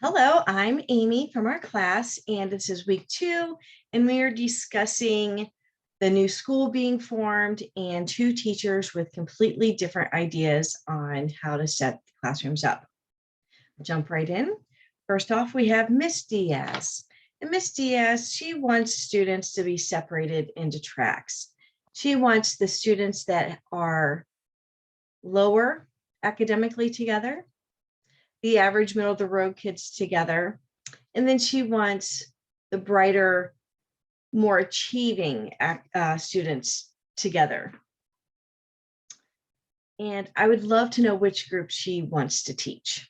Hello, I'm Amy from our class, and this is week 2, and we are discussing the new school being formed and 2 teachers with completely different ideas on how to set the classrooms up. Jump right in. First off, we have Miss Diaz. And Miss Diaz, she wants students to be separated into tracks. She wants the students that are lower academically together, the average middle of the road kids together. And then she wants the brighter, more achieving students together. And I would love to know which group she wants to teach.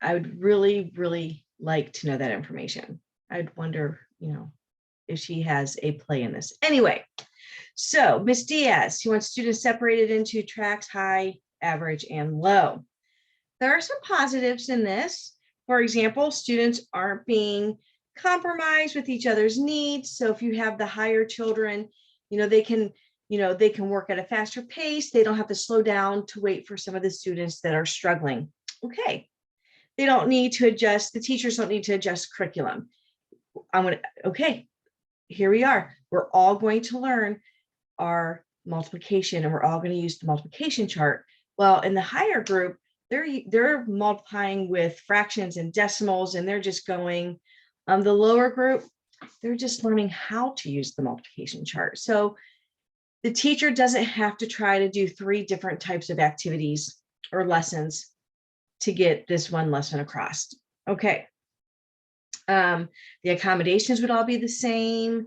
I would really, really like to know that information. I'd wonder, if she has a play in this. Anyway, so Miss Diaz, she wants students separated into tracks, high, average, and low. There are some positives in this. For example, students aren't being compromised with each other's needs. So if you have the higher children, they can work at a faster pace. They don't have to slow down to wait for some of the students that are struggling. Okay. They don't need to adjust. The teachers don't need to adjust curriculum. Okay, here we are. We're all going to learn our multiplication, and we're all going to use the multiplication chart. Well, in the higher group, they're multiplying with fractions and decimals, and they're just going. The lower group, they're just learning how to use the multiplication chart. So the teacher doesn't have to try to do 3 different types of activities or lessons to get this one lesson across. Okay. The accommodations would all be the same.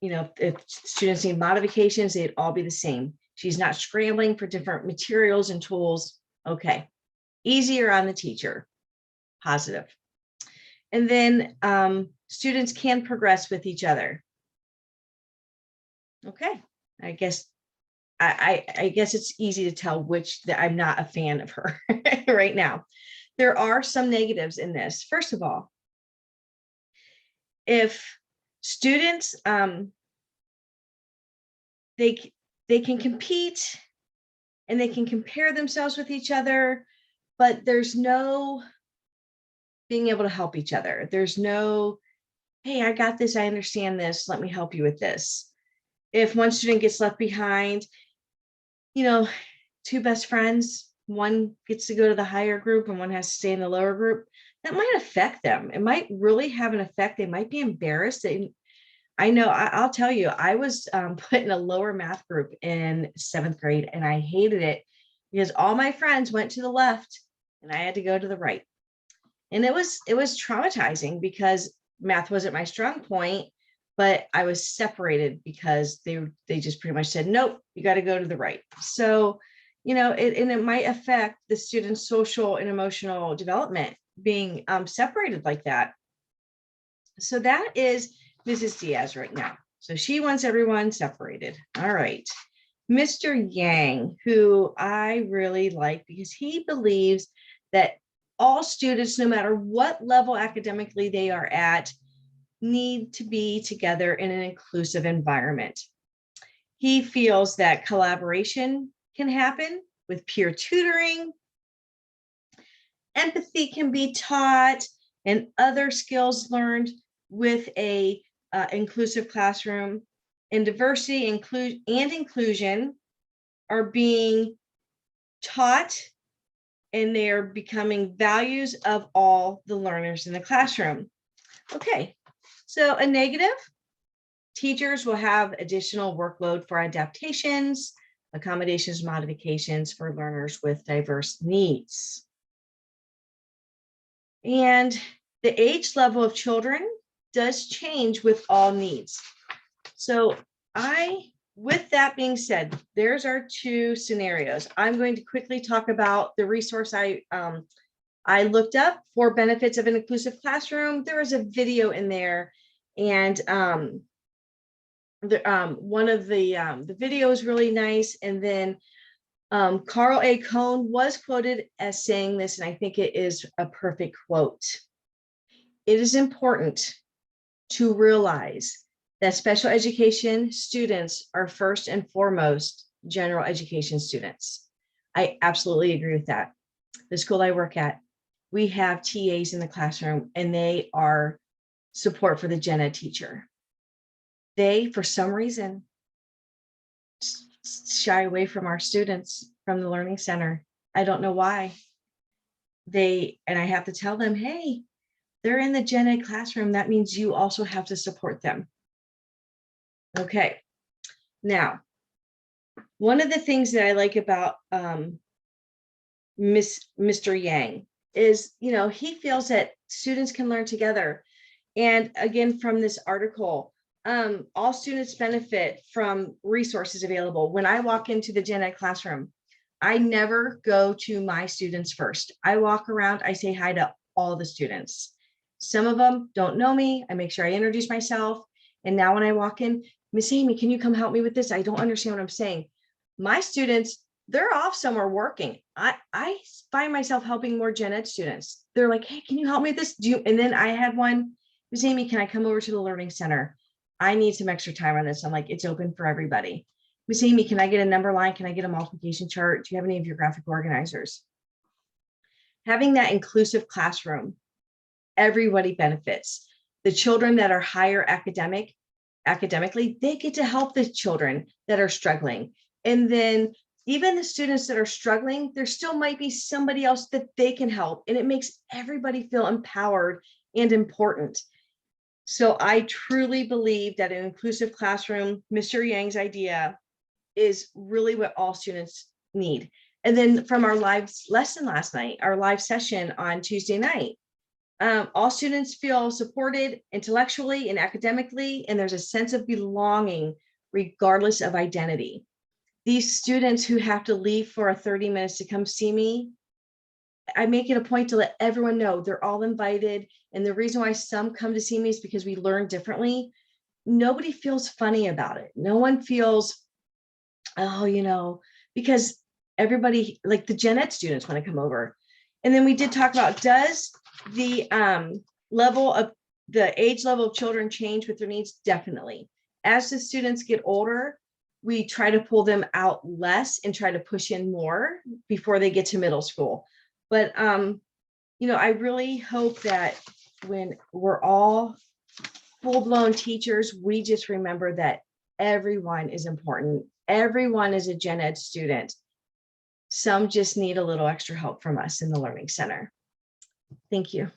If students need modifications, they'd all be the same. She's not scrambling for different materials and tools. Okay. Easier on the teacher. Positive. And then students can progress with each other. Okay. I guess it's easy to tell which that I'm not a fan of her right now. There are some negatives in this. First of all, if students they can compete and they can compare themselves with each other, but there's no being able to help each other. There's no, hey, I got this, I understand this, let me help you with this. If one student gets left behind, 2 best friends, one gets to go to the higher group and one has to stay in the lower group, that might affect them. It might really have an effect. They might be embarrassed. I know, I'll tell you, I was put in a lower math group in 7th grade, and I hated it because all my friends went to the left and I had to go to the right. And it was traumatizing because math wasn't my strong point, but I was separated because they just pretty much said, nope, you got to go to the right. So, it might affect the student's social and emotional development being separated like that. So that is Mrs. Diaz right now. So she wants everyone separated. All right. Mr. Yang, who I really like because he believes that all students, no matter what level academically they are at, need to be together in an inclusive environment. He feels that collaboration can happen with peer tutoring, empathy can be taught, and other skills learned with a inclusive classroom, and diversity and inclusion are being taught, and they are becoming values of all the learners in the classroom. Okay, so a negative, teachers will have additional workload for adaptations, accommodations, modifications for learners with diverse needs. And the age level of children does change with all needs. So with that being said, there's our 2 scenarios. I'm going to quickly talk about the resource I looked up for benefits of an inclusive classroom. There was a video in there, and one of the video is really nice. And then Carl A. Cohn was quoted as saying this, and I think it is a perfect quote. It is important to realize that special education students are first and foremost general education students. I absolutely agree with that. The school I work at, we have TAs in the classroom, and they are support for the gen ed teacher. They, for some reason, shy away from our students from the Learning Center. I don't know why. And I have to tell them, hey, they're in the gen ed classroom. That means you also have to support them. Okay. Now, one of the things that I like about Mr. Yang is, he feels that students can learn together. And again, from this article, all students benefit from resources available. When I walk into the gen ed classroom, I never go to my students first. I walk around, I say hi to all the students. Some of them don't know me. I make sure I introduce myself. And now when I walk in, Miss Amy, can you come help me with this? I don't understand what I'm saying. My students, they're off somewhere working. I find myself helping more gen ed students. They're like, hey, can you help me with this? And then I had one, Miss Amy, can I come over to the Learning Center? I need some extra time on this. I'm like, it's open for everybody. Miss Amy, can I get a number line? Can I get a multiplication chart? Do you have any of your graphic organizers? Having that inclusive classroom, everybody benefits. The children that are higher academically, they get to help the children that are struggling. And then even the students that are struggling, there still might be somebody else that they can help. And it makes everybody feel empowered and important. So I truly believe that an inclusive classroom, Mr. Yang's idea, is really what all students need. And then from our live lesson last night, our live session on Tuesday night, all students feel supported intellectually and academically, and there's a sense of belonging regardless of identity. These students who have to leave for 30 minutes to come see me, I make it a point to let everyone know they're all invited. And the reason why some come to see me is because we learn differently. Nobody feels funny about it. No one feels, oh, because everybody, like the gen ed students want to come over. And then we did talk about, does the age level of children change with their needs? Definitely. As the students get older, we try to pull them out less and try to push in more before they get to middle school. But, I really hope that when we're all full-blown teachers, we just remember that everyone is important. Everyone is a gen ed student. Some just need a little extra help from us in the Learning Center. Thank you.